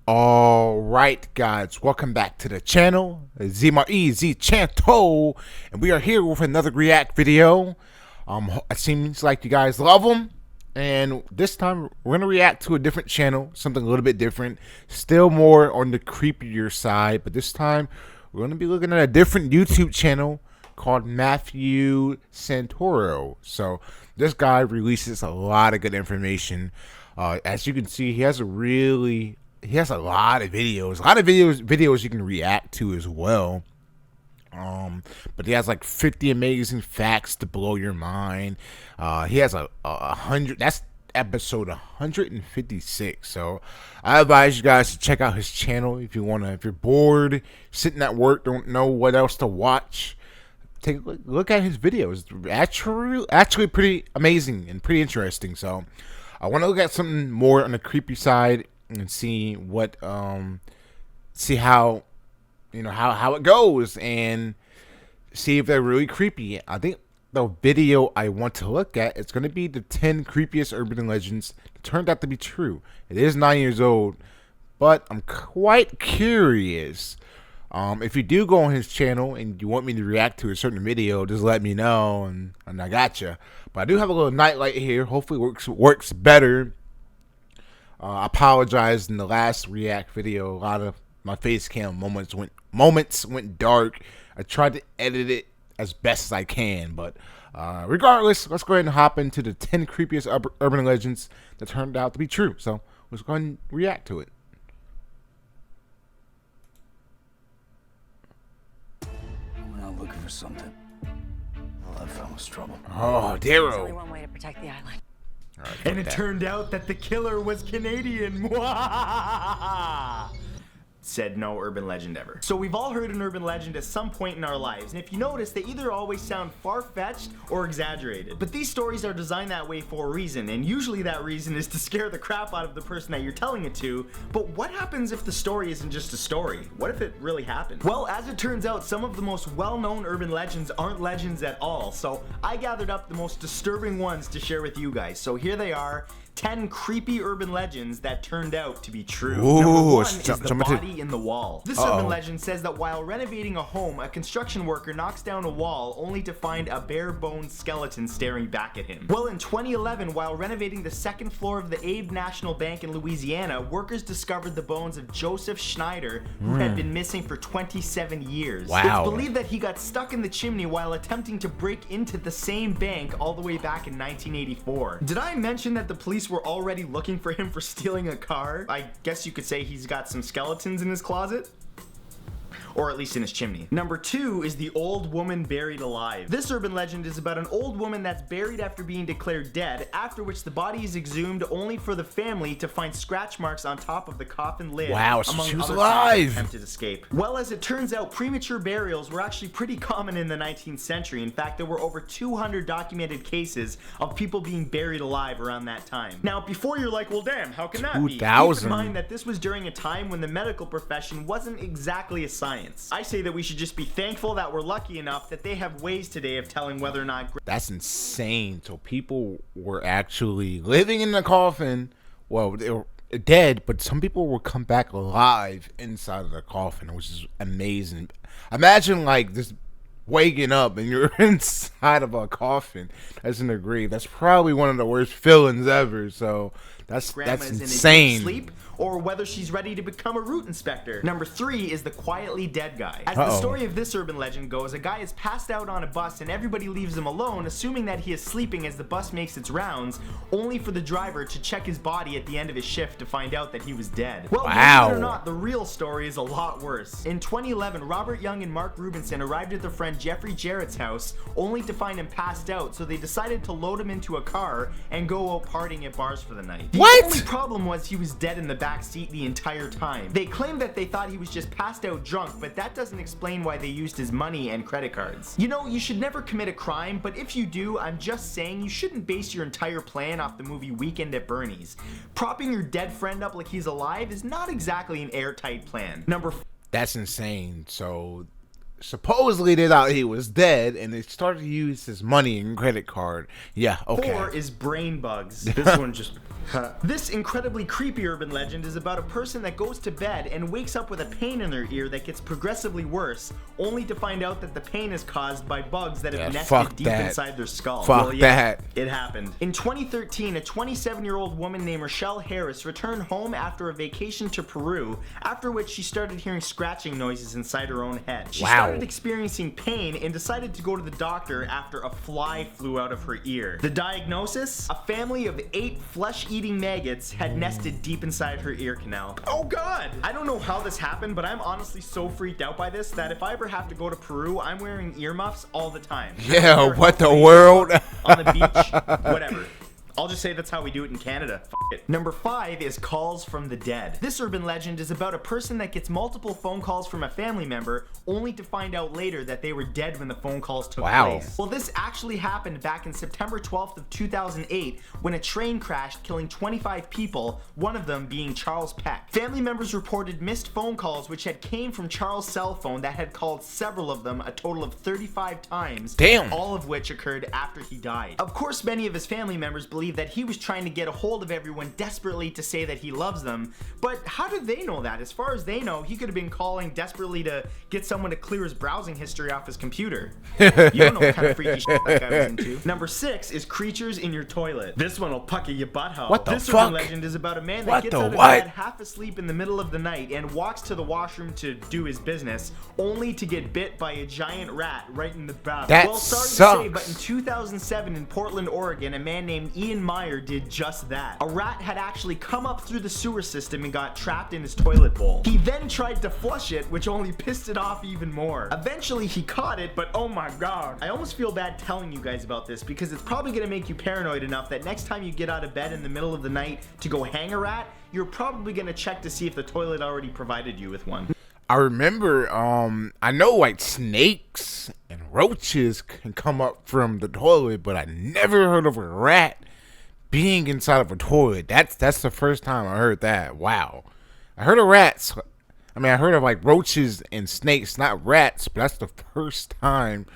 All right, guys, welcome back to the channel, Z Chanto, and we are here with another react video. It seems like you guys love them, and this time we're gonna react to a different channel, something a little bit different, still more on the creepier side, but this time we're gonna be looking at a different YouTube channel called Matthew Santoro. So this guy releases a lot of good information. As you can see, he has a lot of videos you can react to as well. But he has like 50 amazing facts to blow your mind. He has a 100. That's episode 156. So I advise you guys to check out his channel if you wanna. If you're bored, sitting at work, don't know what else to watch, take a look at his videos. Actually pretty amazing and pretty interesting. So I want to look at something more on the creepy side and see what see how how it goes and see if they're really creepy. I think the video I want to look at, it's going to be the 10 creepiest urban legends that turned out to be true. It is 9 years old, but I'm quite curious. If you do go on his channel and you want me to react to a certain video, just let me know and I gotcha. But I do have a little nightlight here. Hopefully works better. I apologize, in the last react video, a lot of my face cam moments went dark. I tried to edit it as best as I can, but regardless, let's go ahead and hop into the 10 creepiest urban legends that turned out to be true. So let's go ahead and react to it. Looking for something. Well, I found was trouble. Oh, There's only Darrow. one way to protect the island. Right, And it turned out that the killer was Canadian. Said no urban legend ever. So we've all heard an urban legend at some point in our lives, and if you notice, they either always sound far-fetched or exaggerated. But these stories are designed that way for a reason, and usually that reason is to scare the crap out of the person that you're telling it to. But what happens if the story isn't just a story? What if it really happened? Well, as it turns out, some of the most well-known urban legends aren't legends at all, so I gathered up the most disturbing ones to share with you guys. So here they are. 10 creepy urban legends that turned out to be true. Ooh, Number 1 is the body in the wall. This Uh-oh. urban legend says that while renovating a home, a construction worker knocks down a wall only to find a bare-boned skeleton staring back at him. Well, in 2011, while renovating the second floor of the Abe National Bank in Louisiana, workers discovered the bones of Joseph Schneider, who had been missing for 27 years. Wow. It's believed that he got stuck in the chimney while attempting to break into the same bank all the way back in 1984. Did I mention that the police were already looking for him for stealing a car? I guess you could say he's got some skeletons in his closet. Or at least in his chimney. Number 2 is the old woman buried alive. This urban legend is about an old woman that's buried after being declared dead, after which the body is exhumed only for the family to find scratch marks on top of the coffin lid. Wow, so among she was other alive. signs of attempted escape. Well, as it turns out, premature burials were actually pretty common in the 19th century. In fact, there were over 200 documented cases of people being buried alive around that time. Now, before you're like, well damn, how can that be? Keep 2000. in mind that this was during a time when the medical profession wasn't exactly a science. I say that we should just be thankful that we're lucky enough that they have ways today of telling whether or not. That's insane. So people were actually living in the coffin. Well, they were dead, but some people will come back alive inside of the coffin, which is amazing. Imagine like just waking up and you're inside of a coffin that's in a grave. That's probably one of the worst feelings ever. So that's Grandma's in a deep insane. sleep, or whether she's ready to become a root inspector. Number 3 is the quietly dead guy. As the Uh-oh. story of this urban legend goes, a guy is passed out on a bus and everybody leaves him alone, assuming that he is sleeping as the bus makes its rounds, only for the driver to check his body at the end of his shift to find out that he was dead. Well, Wow. believe it or not, the real story is a lot worse. In 2011, Robert Young and Mark Rubinson arrived at their friend Jeffrey Jarrett's house, only to find him passed out, so they decided to load him into a car and go out partying at bars for the night. The What? only problem was he was dead in the back seat the entire time. They claimed that they thought he was just passed out drunk, but that doesn't explain why they used his money and credit cards. You know, you should never commit a crime, but if you do, I'm just saying you shouldn't base your entire plan off the movie Weekend at Bernie's. Propping your dead friend up like he's alive is not exactly an airtight plan. That's insane. So supposedly they thought he was dead, and they started to use his money and credit card. Yeah, okay. 4 is brain bugs. This one just... This incredibly creepy urban legend is about a person that goes to bed and wakes up with a pain in their ear that gets progressively worse, only to find out that the pain is caused by bugs that have nested deep inside their skull. Fuck that. It happened. In 2013, a 27-year-old woman named Rochelle Harris returned home after a vacation to Peru, after which she started hearing scratching noises inside her own head. She started experiencing pain and decided to go to the doctor after a fly flew out of her ear. The diagnosis? A family of 8 flesh-eating maggots had nested deep inside her ear canal. Oh god! I don't know how this happened, but I'm honestly so freaked out by this that if I ever have to go to Peru, I'm wearing earmuffs all the time. Yeah, what the world? On the beach, whatever. I'll just say that's how we do it in Canada. F it. Number 5 is calls from the dead. This urban legend is about a person that gets multiple phone calls from a family member only to find out later that they were dead when the phone calls took place. Well, this actually happened back in September 12th of 2008 when a train crashed, killing 25 people, one of them being Charles Peck. Family members reported missed phone calls which had came from Charles' cell phone that had called several of them a total of 35 times. Damn. All of which occurred after he died. Of course, many of his family members believe that he was trying to get a hold of everyone desperately to say that he loves them, but how do they know that? As far as they know, he could have been calling desperately to get someone to clear his browsing history off his computer. You don't know what kind of freaky shit that guy was into. Number 6 is creatures in your toilet. This one will pucker your butthole. What the this fuck? urban legend is about a man that gets out of bed half asleep in the middle of the night and walks to the washroom to do his business, only to get bit by a giant rat right in the bathroom. That well, sorry sucks. to say, but in 2007 in Portland, Oregon, a man named Ian Meyer did just that. A rat had actually come up through the sewer system and got trapped in his toilet bowl. He then tried to flush it, which only pissed it off even more. Eventually he caught it, but oh my god. I almost feel bad telling you guys about this because it's probably gonna make you paranoid enough that next time you get out of bed in the middle of the night to go hang a rat, you're probably gonna check to see if the toilet already provided you with one. I remember, I know like snakes and roaches can come up from the toilet, but I never heard of a rat being inside of a toilet. That's the first time I heard that. Wow. I heard of rats. I mean, I heard of like roaches and snakes, not rats, but that's the first time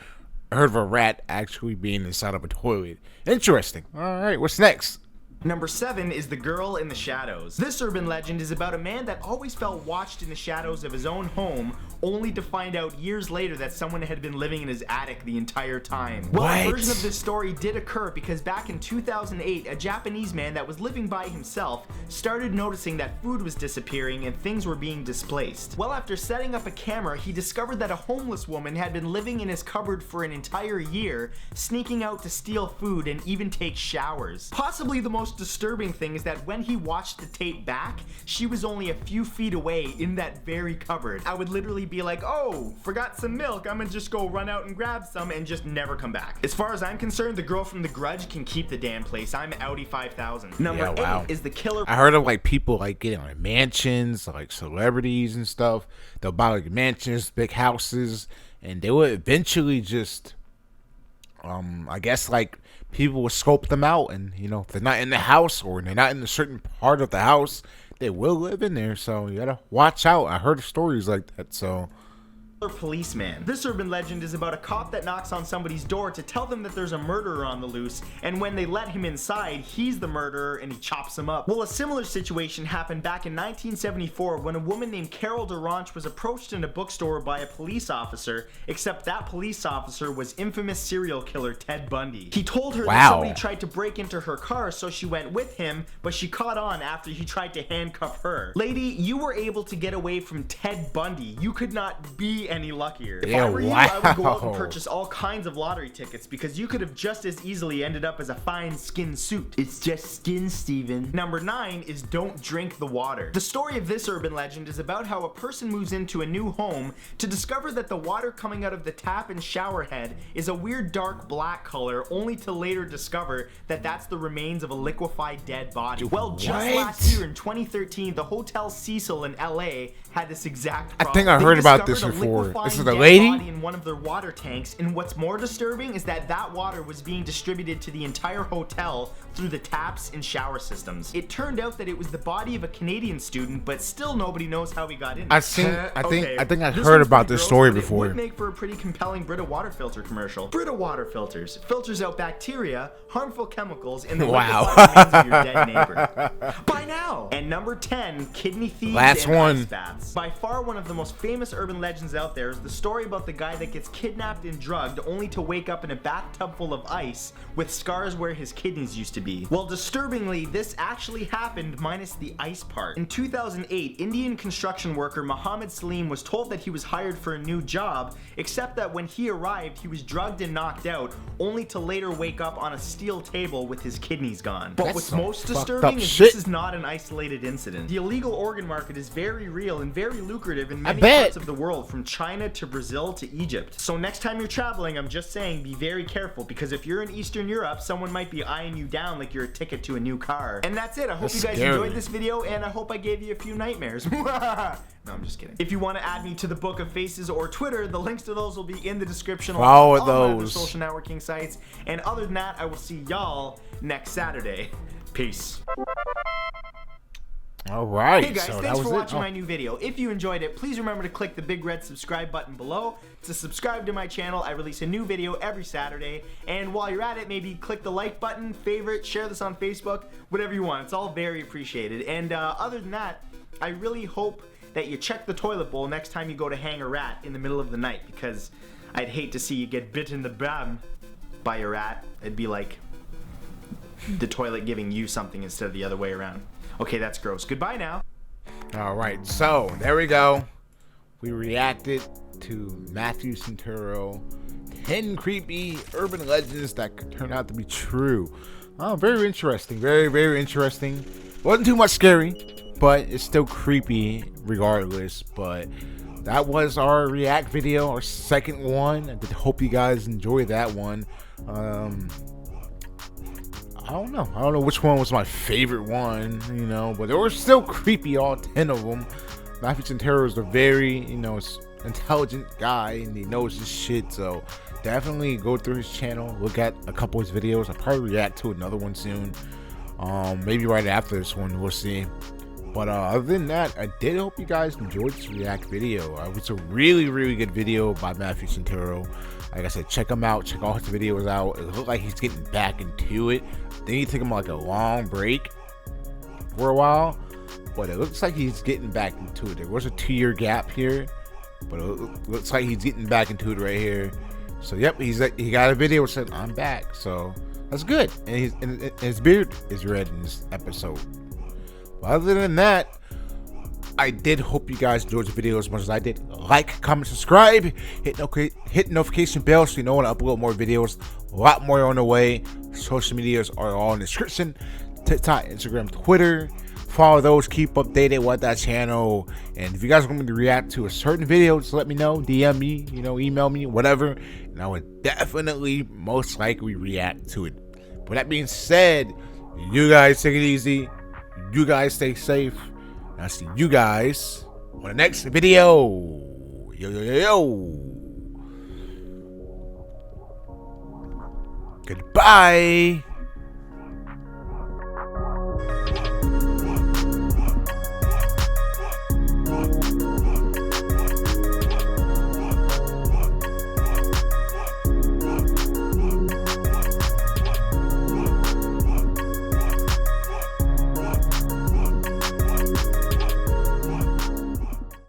I heard of a rat actually being inside of a toilet. Interesting. All right, what's next? Number 7 is The Girl in the Shadows. This urban legend is about a man that always felt watched in the shadows of his own home, only to find out years later that someone had been living in his attic the entire time. Well, a version of this story did occur because back in 2008, a Japanese man that was living by himself started noticing that food was disappearing and things were being displaced. Well, after setting up a camera, he discovered that a homeless woman had been living in his cupboard for an entire year, sneaking out to steal food and even take showers. Possibly the most disturbing thing is that when he watched the tape back, she was only a few feet away in that very cupboard. I would literally be like, oh, forgot some milk, I'm gonna just go run out and grab some and just never come back. As far as I'm concerned, the girl from The Grudge can keep the damn place. I'm Audi 5000. Number 8 is the killer. I heard of like people like getting like mansions, like celebrities and stuff. They'll buy like mansions, big houses, and they would eventually just I guess like people will scope them out, and you know, if they're not in the house or they're not in a certain part of the house, they will live in there. So you gotta watch out. I heard of stories like that. So policeman. This urban legend is about a cop that knocks on somebody's door to tell them that there's a murderer on the loose, and when they let him inside, he's the murderer and he chops him up. Well, a similar situation happened back in 1974 when a woman named Carol Durant was approached in a bookstore by a police officer, except that police officer was infamous serial killer Ted Bundy. He told her that somebody tried to break into her car, so she went with him, but she caught on after he tried to handcuff her. Lady, you were able to get away from Ted Bundy. You could not be any luckier. If I were you, I would go out and purchase all kinds of lottery tickets because you could have just as easily ended up as a fine skin suit. It's just skin, Steven. Number 9 is don't drink the water. The story of this urban legend is about how a person moves into a new home to discover that the water coming out of the tap and shower head is a weird dark black color, only to later discover that that's the remains of a liquefied dead body. Well, just last year in 2013, the Hotel Cecil in LA had this exact problem. I think I heard about this before. for? find This is the dead lady? body in one of their water tanks, and what's more disturbing is that that water was being distributed to the entire hotel through the taps and shower systems. It turned out that it was the body of a Canadian student, but still nobody knows how he got in. I think I This heard one's about pretty this gross, story but it before. would make for a pretty compelling Brita water filter commercial. Brita water filters filters out bacteria, harmful chemicals, and the Wow. liquefied remains of your dead neighbor. By now. And number 10, kidney thieves Last and one. ice baths. By far one of the most famous urban legends out there is the story about the guy that gets kidnapped and drugged only to wake up in a bathtub full of ice with scars where his kidneys used to be. Well, disturbingly, this actually happened minus the ice part. In 2008, Indian construction worker Muhammad Salim was told that he was hired for a new job, except that when he arrived, he was drugged and knocked out, only to later wake up on a steel table with his kidneys gone. But That's what's some most fucked disturbing up is shit. this is not an isolated incident. The illegal organ market is very real and very lucrative in many bet. parts of the world, from China to Brazil to Egypt. So next time you're traveling, I'm just saying, be very careful, because if you're in Eastern Europe, someone might be eyeing you down like you're a ticket to a new car. And that's it. I hope That's you guys scary. enjoyed this video, and I hope I gave you a few nightmares. No, I'm just kidding. If you want to add me to the Book of Faces or Twitter, the links to those will be in the description. Follow along with all my other those. social networking sites. And other than that, I will see y'all next Saturday. Peace. All right. Hey guys, so that thanks was for it. watching Oh. my new video. If you enjoyed it, please remember to click the big red subscribe button below to subscribe to my channel. I release a new video every Saturday. And while you're at it, maybe click the like button, favorite, share this on Facebook, whatever you want. It's all very appreciated. And other than that, I really hope that you check the toilet bowl next time you go to hang a rat in the middle of the night, because I'd hate to see you get bit in the bum by a rat. It'd be like the toilet giving you something instead of the other way around. Okay, that's gross. Goodbye now. All right, so there we go. We reacted to Matthew Centuro, 10 creepy urban legends that could turn out to be true. Oh, very interesting. Very, very interesting. Wasn't too much scary, but it's still creepy regardless. But that was our react video, our second one. I did hope you guys enjoyed that one. I don't know which one was my favorite one, you know, but they were still creepy, all 10 of them. Matthew Centuro is a very, intelligent guy, and he knows his shit, so definitely go through his channel, look at a couple of his videos. I'll probably react to another one soon, maybe right after this one, we'll see. But other than that, I did hope you guys enjoyed this react video. It was a really, really good video by Matthew Centuro. Like I said, check him out, check all his videos out. It looks like he's getting back into it. Then he took him like a long break for a while, but it looks like he's getting back into it. There was a 2-year gap here, but it looks like he's getting back into it right here. So yep, he got a video that said I'm back, so that's good. And his beard is red in this episode. But other than that, I did hope you guys enjoyed the video as much as I did. Like, comment, subscribe, hit notification bell so you know when I upload more videos. A lot more on the way. Social medias are all in the description. TikTok, Instagram, Twitter. Follow those. Keep updated with that channel. And if you guys want me to react to a certain video, just let me know. DM me, email me, whatever. And I would definitely, most likely, react to it. But that being said, you guys take it easy. You guys stay safe. And I'll see you guys on the next video. Yo, yo, yo, yo. Goodbye.